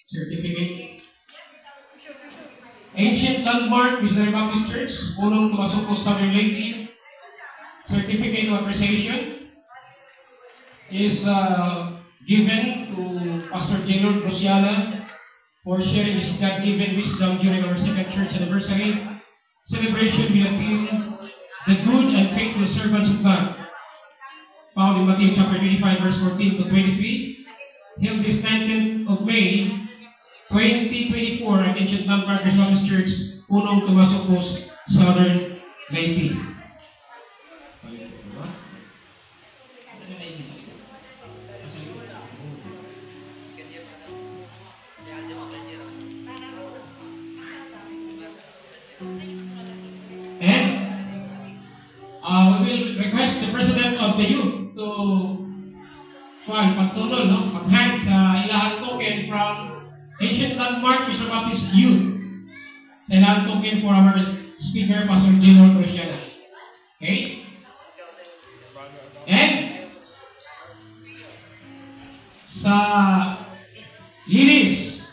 Certificate. Ancient Landmark, Missionary Baptist Church, Punong Tumasoko, Southern Leyte. Certificate of Appreciation is given to Pastor Jenor Rosiana for sharing his God-given wisdom during our second church anniversary celebration with the theme, The Good and Faithful Servants of God, found in Matthew chapter 25, verse 14 to 23, held this 19th of May, 2024 at Ancient Landmark Baptist Church, Punong Tumasokos, Southern Leyte. And we will request the President of the Youth to pagtulong, mag-hand sa ilahang token from Ancient Landmark Missionary Baptist Youth. Sa ilahang token for our speaker, Pastor Jenor Rosiana. Okay? And sa lilis,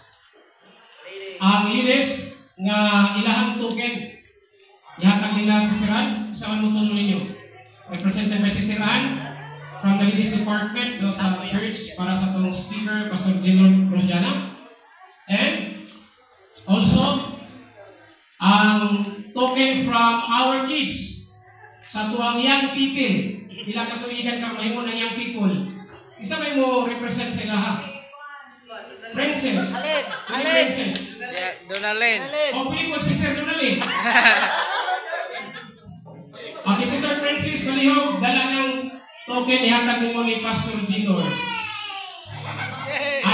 ang lilis nga ilahang token, ihatag nila sa Siran, saan mo tulong ninyo? Represented by Sister Ann from the Ladies Department do sa church para sa itong speaker, Pastor Jenor Rosiana. And also, ang token from our kids sa tuwang young people. Ilang katuigan ka mahimo ng young people. Isa may mo represent sa ilaha. Princess. Alin. Princess. Yeah, Donalyn. O, pili po si Sister Donalyn. Okay, Sister Princess, palihog, dala ng token ihatag mo ni Pastor Jenor.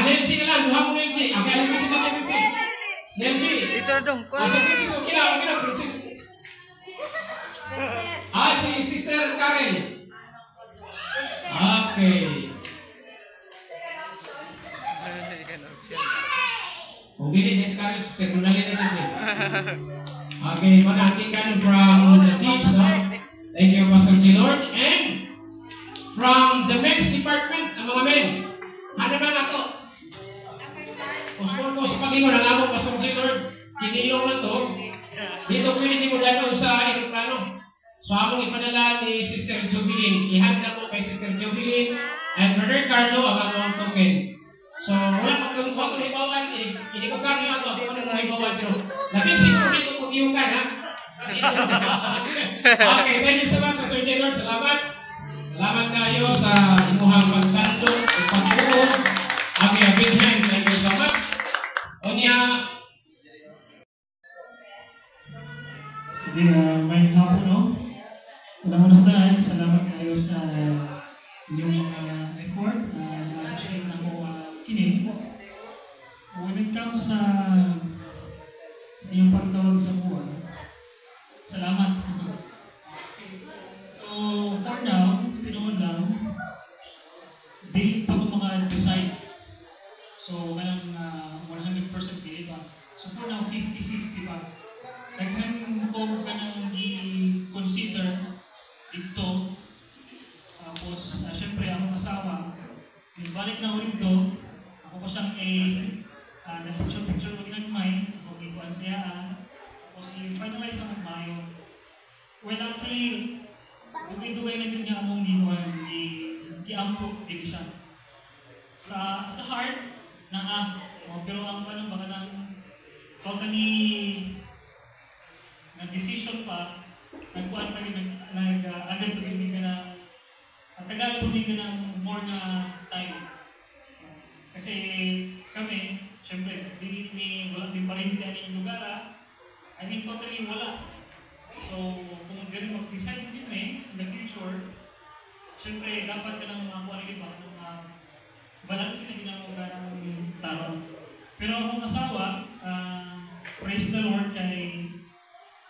Nelji na lang, duha mo Nelji. Okay, alam mo si Sister Princess. Nelji. Dito na dong. Pastor Princess, okay na, Princess. Si Sister Karen. Okay. Pumili niya si Karen, Sister Donalyn na natin. Okay, manatikan from the kids, no? Thank you, Pastor Jenor. And from the men's department, ang mga men, ano na nga ito? Kung sa pag-ingon, alam mo, Pastor Jenor, kinilong na ito. Dito pwede mo gano'n sa aeroplano. So, among ipadala ni Sister Jubilin, ihanda mo kay Sister Jubilin and Brother Carlo ang among token. So, wala pag kung bago may bawan, hindi ko kami ito, hindi ko na may bawan. So, labing siguro dito kung iyong ka, ha? Okay, thank you so much, Pastor Jenor. Salamat. Salamat kayo sa imuhang pagtandog at pagtulong. Okay, a big hand. Thank you so much. Onya. Sige, may hapon, no? Unang-una salamat kayo sa inyong effort na share na mo kinig. When it comes sa iyong pagtawag sa buwan, salamat. So, for now, tinood lang, di pa ko maka-decide. So, walang 100% di ba? So, for now, 50-50 pa. Naghan ko ka nang i-consider dito. Tapos, syempre, akong asawa, balik na ulit to, ako pa siyang nag-picture ko ginagmay, ako ikuan siyaan, tapos i-finalize ang mayo. Well, actually, dugay-dugay na din niya among i-amprove din siya. Sa heart, pero ang paano baka pag nag-decision pa, nagkuhan pa rin, agad pa rin ka na, at tagal po rin ka ng more na time. Kasi kami, syempre, wala din pa rin ka yung lugar, totally wala. So, kung ganun mag-decide din in the future, syempre, dapat ka lang makakuha rin ba, balance na ginagawa ng tao. Pero akong asawa, praise the Lord, kay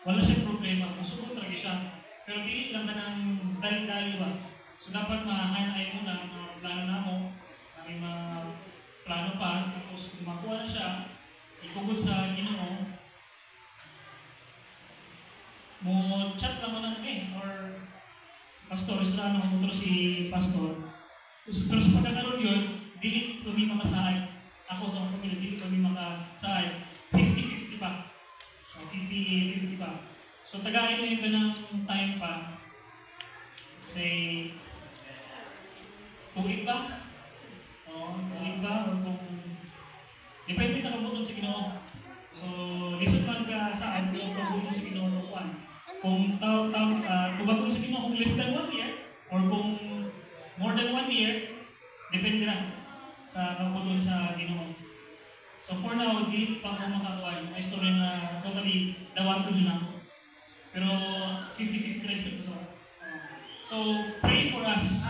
wala siyang problema, musuko talaga siya. Pero di lang na ng dali-dali ba. So dapat mahanay mo na mga plano na mo, may mga plano pa, tapos kung makuha na siya, ikugod sa Ginoo, mo chat lang mo na kami, or pastor, isra mo si pastor. Pero sa pagkakaroon yun, dili kami mamasahay. Ako sa mga pamilya, dili kami So tagayin mo yung ganang time pa. Say, tuig ba? O, tuig ba? O kung, depende sa kabuton sa Ginoo. So, lisod man ka saan kung kabuton sa Ginoo kuan. Kung tubagon sa Ginoo kung less than 1 year, or kung more than 1 year, depende na sa kabuton sa Ginoo. So for now, di pa ako makakuan. May story na totally dawato dyan ako. Pero 50-50 rin ito. So pray for us.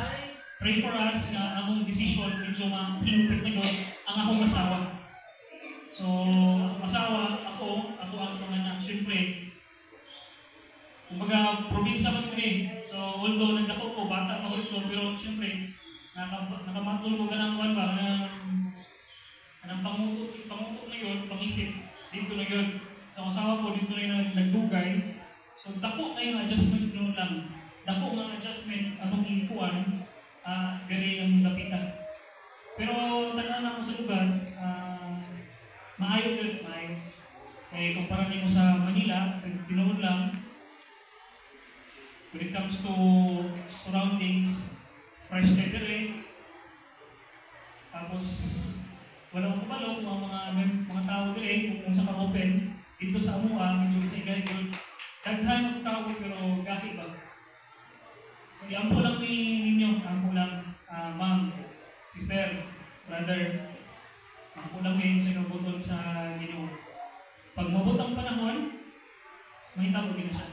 Pray for us na among decision medyo ma-impect na yun ang akong asawa. So akong asawa, ako ang panganak. Siyempre, kumbaga probinsya man kami. So although nagdako ko, bata pa ko ito, pero siyempre, nakamatulog ko ka ng kuwan ba, ng pangutok na yun, pangisip, dito na yun. Sa asawa ko, dito na yun nagdugay. So, dako na yung adjustment noon lang. Dako nga adjustment, anong ikuan, gari ang lapitan. Pero, tanan ako sa lugar, maayo yun, maayo. Kaya kumpara niyo sa Manila, sa tinood lang, when it comes to surroundings, fresh air dire, tapos, wala akong kapalo kung ang mga tao dire, kung sa ka-open, dito sa Amua, medyo tigay yun. Daghan ng tao pero gahi ba? So, iampo lang ninyo, ampo lang, ma'am, sister, brother, ampo lang kayo sa kabuton sa Ginoo. Pag mabot ang panahon, mahitabo din siya.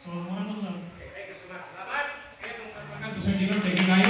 So, muna po sa. Thank you so much. Salamat! Kaya itong pagpagod sa Ginoo, thank you kayo.